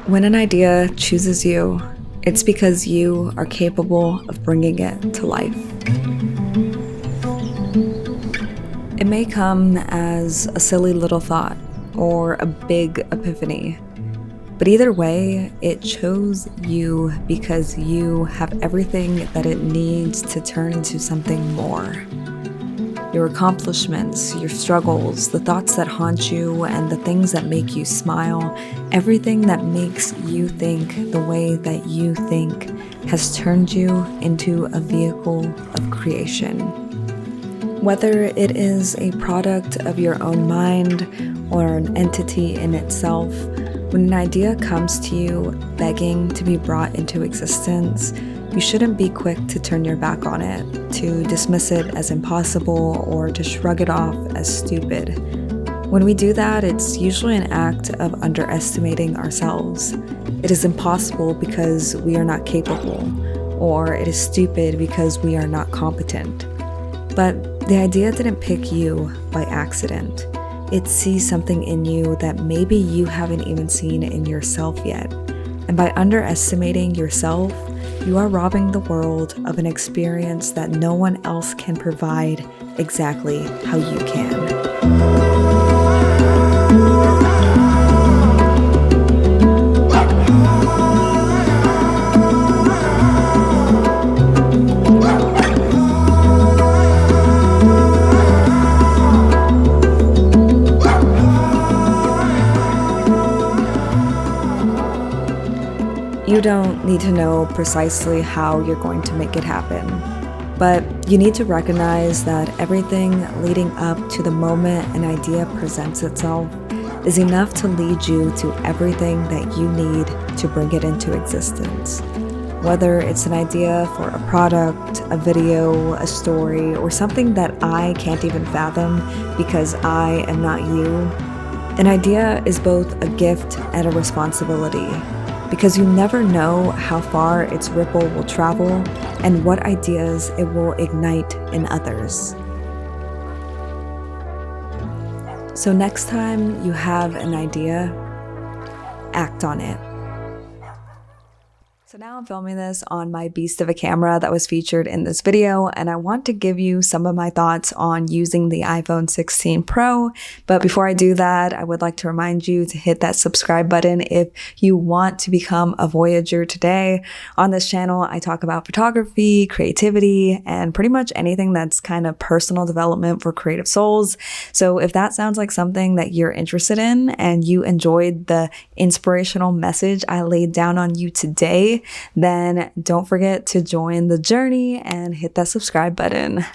When an idea chooses you, it's because you are capable of bringing it to life. It may come as a silly little thought or a big epiphany, but either way, it chose you because you have everything that it needs to turn into something more. Your accomplishments, your struggles, the thoughts that haunt you, and the things that make you smile, everything that makes you think the way that you think has turned you into a vehicle of creation. Whether it is a product of your own mind or an entity in itself, when an idea comes to you begging to be brought into existence, you shouldn't be quick to turn your back on it, to dismiss it as impossible, or to shrug it off as stupid. When we do that, it's usually an act of underestimating ourselves. It is impossible because we are not capable, or it is stupid because we are not competent. But the idea didn't pick you by accident. It sees something in you that maybe you haven't even seen in yourself yet. And by underestimating yourself, you are robbing the world of an experience that no one else can provide exactly how you can. You don't need to know precisely how you're going to make it happen, but you need to recognize that everything leading up to the moment an idea presents itself is enough to lead you to everything that you need to bring it into existence. Whether it's an idea for a product, a video, a story, or something that I can't even fathom because I am not you, an idea is both a gift and a responsibility. Because you never know how far its ripple will travel and what ideas it will ignite in others. So next time you have an idea, act on it. So now I'm filming this on my beast of a camera that was featured in this video, and I want to give you some of my thoughts on using the iPhone 16 Pro. But before I do that, I would like to remind you to hit that subscribe button if you want to become a Voyager today. On this channel, I talk about photography, creativity, and pretty much anything that's kind of personal development for creative souls. So if that sounds like something that you're interested in and you enjoyed the inspirational message I laid down on you today, then don't forget to join the journey and hit that subscribe button.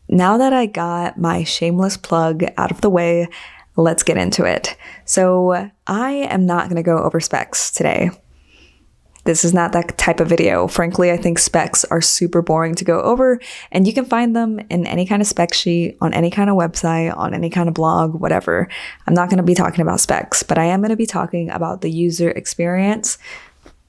Now that I got my shameless plug out of the way, let's get into it. So I am not going to go over specs today. This is not that type of video. Frankly, I think specs are super boring to go over, and you can find them in any kind of spec sheet, on any kind of website, on any kind of blog, whatever. I'm not going to be talking about specs, but I am going to be talking about the user experience,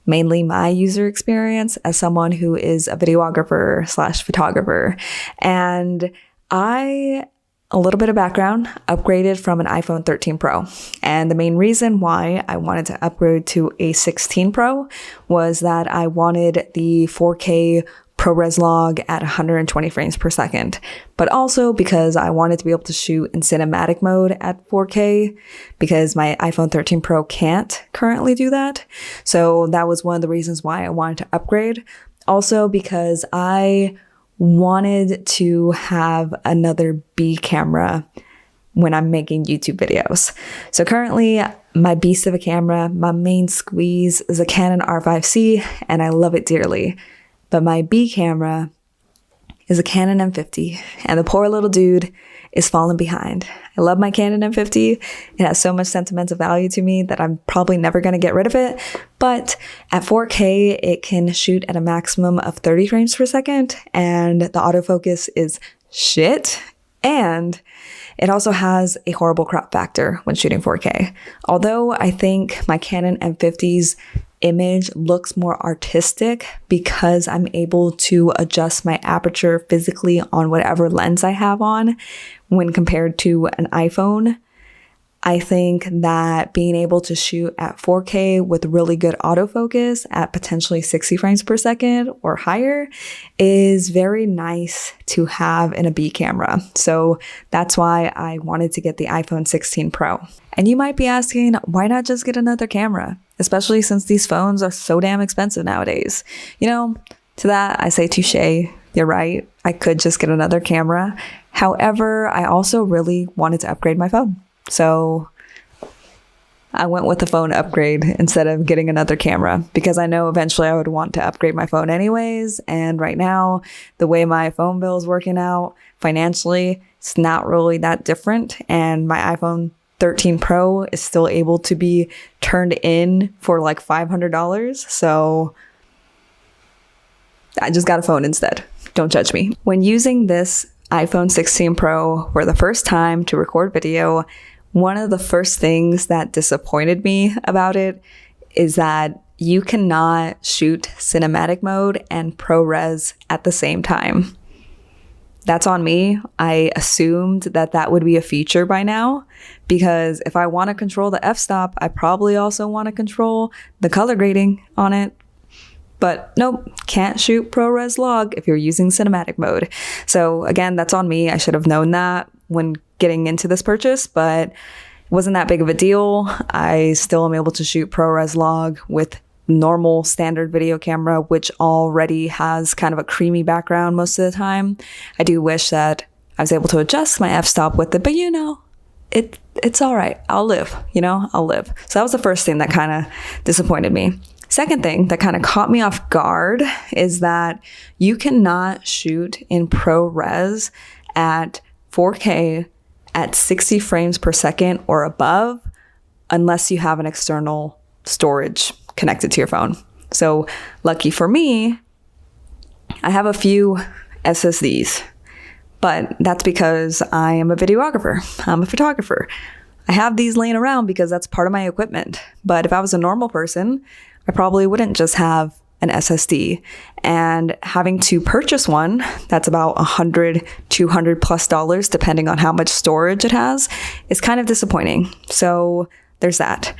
mainly my user experience as someone who is a videographer / photographer. And a little bit of background, upgraded from an iPhone 13 Pro. And the main reason why I wanted to upgrade to a 16 Pro was that I wanted the 4K ProRes log at 120 frames per second, but also because I wanted to be able to shoot in cinematic mode at 4K because my iPhone 13 Pro can't currently do that. So that was one of the reasons why I wanted to upgrade. Also because I wanted to have another B camera when I'm making YouTube videos. So currently my beast of a camera, my main squeeze is a Canon R5C, and I love it dearly. But my B camera is a Canon M50, and the poor little dude is falling behind. I love my Canon M50. It has so much sentimental value to me that I'm probably never going to get rid of it. But at 4K, it can shoot at a maximum of 30 frames per second, and the autofocus is shit. And it also has a horrible crop factor when shooting 4K. Although I think my Canon M50's image looks more artistic because I'm able to adjust my aperture physically on whatever lens I have on when compared to an iPhone, I think that being able to shoot at 4K with really good autofocus at potentially 60 frames per second or higher is very nice to have in a B camera. So that's why I wanted to get the iPhone 16 Pro. And you might be asking, why not just get another camera? Especially since these phones are so damn expensive nowadays. You know, to that I say touche, you're right. I could just get another camera. However, I also really wanted to upgrade my phone. So I went with the phone upgrade instead of getting another camera because I know eventually I would want to upgrade my phone anyways. And right now, the way my phone bill is working out financially, it's not really that different. And my iPhone 13 Pro is still able to be turned in for like $500. So I just got a phone instead. Don't judge me. When using this iPhone 16 Pro for the first time to record video, one of the first things that disappointed me about it is that you cannot shoot cinematic mode and ProRes at the same time. That's on me. I assumed that that would be a feature by now because if I want to control the f-stop, I probably also want to control the color grading on it. But nope, can't shoot ProRes log if you're using cinematic mode. So again, that's on me. I should have known that when getting into this purchase, but it wasn't that big of a deal. I still am able to shoot ProRes log with normal standard video camera, which already has kind of a creamy background most of the time. I do wish that I was able to adjust my f-stop with it, but you know, it's all right. I'll live, I'll live. So that was the first thing that kind of disappointed me. Second thing that kind of caught me off guard is that you cannot shoot in ProRes at 4K at 60 frames per second or above unless you have an external storage connected to your phone. So lucky for me, I have a few SSDs, but that's because I am a videographer. I'm a photographer. I have these laying around because that's part of my equipment. But if I was a normal person, I probably wouldn't just have an SSD, and having to purchase one that's about $100, $200 plus depending on how much storage it has is kind of disappointing. So there's that.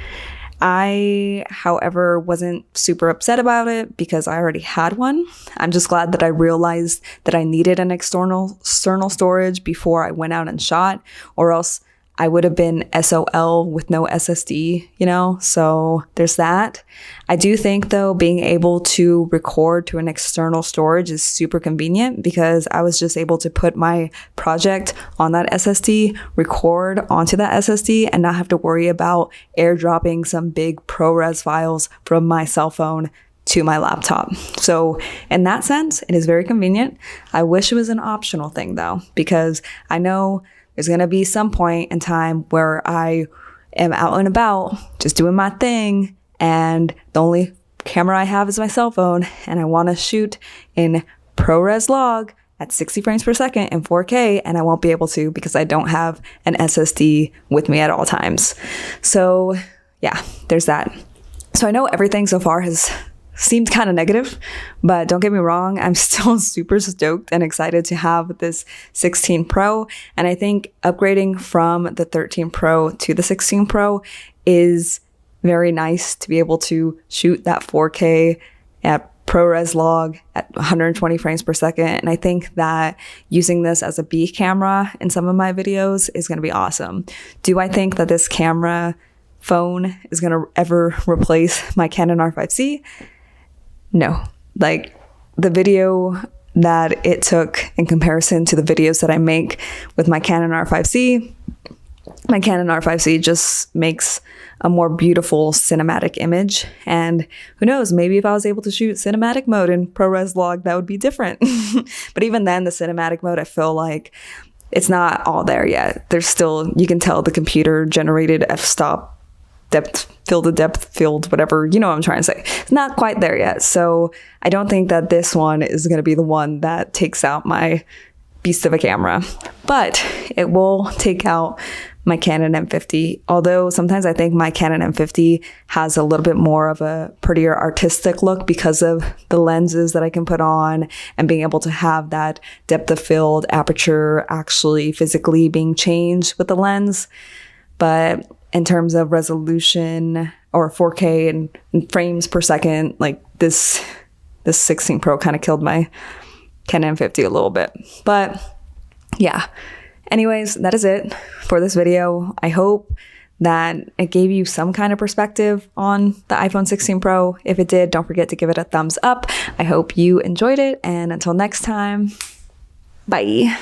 I, however, wasn't super upset about it because I already had one. I'm just glad that I realized that I needed an external storage before I went out and shot, or else I would have been SOL with no SSD, so there's that. I do think though, being able to record to an external storage is super convenient because I was just able to put my project on that SSD, record onto that SSD, and not have to worry about airdropping some big ProRes files from my cell phone to my laptop. So in that sense, it is very convenient. I wish it was an optional thing though, because I know there's going to be some point in time where I am out and about just doing my thing and the only camera I have is my cell phone and I want to shoot in ProRes log at 60 frames per second in 4K and I won't be able to because I don't have an SSD with me at all times. So yeah, there's that. So I know everything so far has seemed kind of negative, but don't get me wrong, I'm still super stoked and excited to have this 16 Pro. And I think upgrading from the 13 Pro to the 16 Pro is very nice to be able to shoot that 4K at ProRes log at 120 frames per second. And I think that using this as a B camera in some of my videos is going to be awesome. Do I think that this camera phone is going to ever replace my Canon R5C? No. Like the video that it took in comparison to the videos that I make with my Canon R5C, my Canon R5C just makes a more beautiful cinematic image. And who knows, maybe if I was able to shoot cinematic mode in ProRes log, that would be different. But even then, the cinematic mode, I feel like it's not all there yet. There's still, you can tell the computer generated f-stop depth field, whatever, you know what I'm trying to say. It's not quite there yet. So I don't think that this one is going to be the one that takes out my beast of a camera, but it will take out my Canon M50. Although sometimes I think my Canon M50 has a little bit more of a prettier artistic look because of the lenses that I can put on and being able to have that depth of field aperture actually physically being changed with the lens. but in terms of resolution or 4K and frames per second, like this 16 Pro kind of killed my Canon M50 a little bit. But yeah, anyways, that is it for this video. I hope that it gave you some kind of perspective on the iPhone 16 Pro. If it did, don't forget to give it a thumbs up. I hope you enjoyed it, and until next time, bye.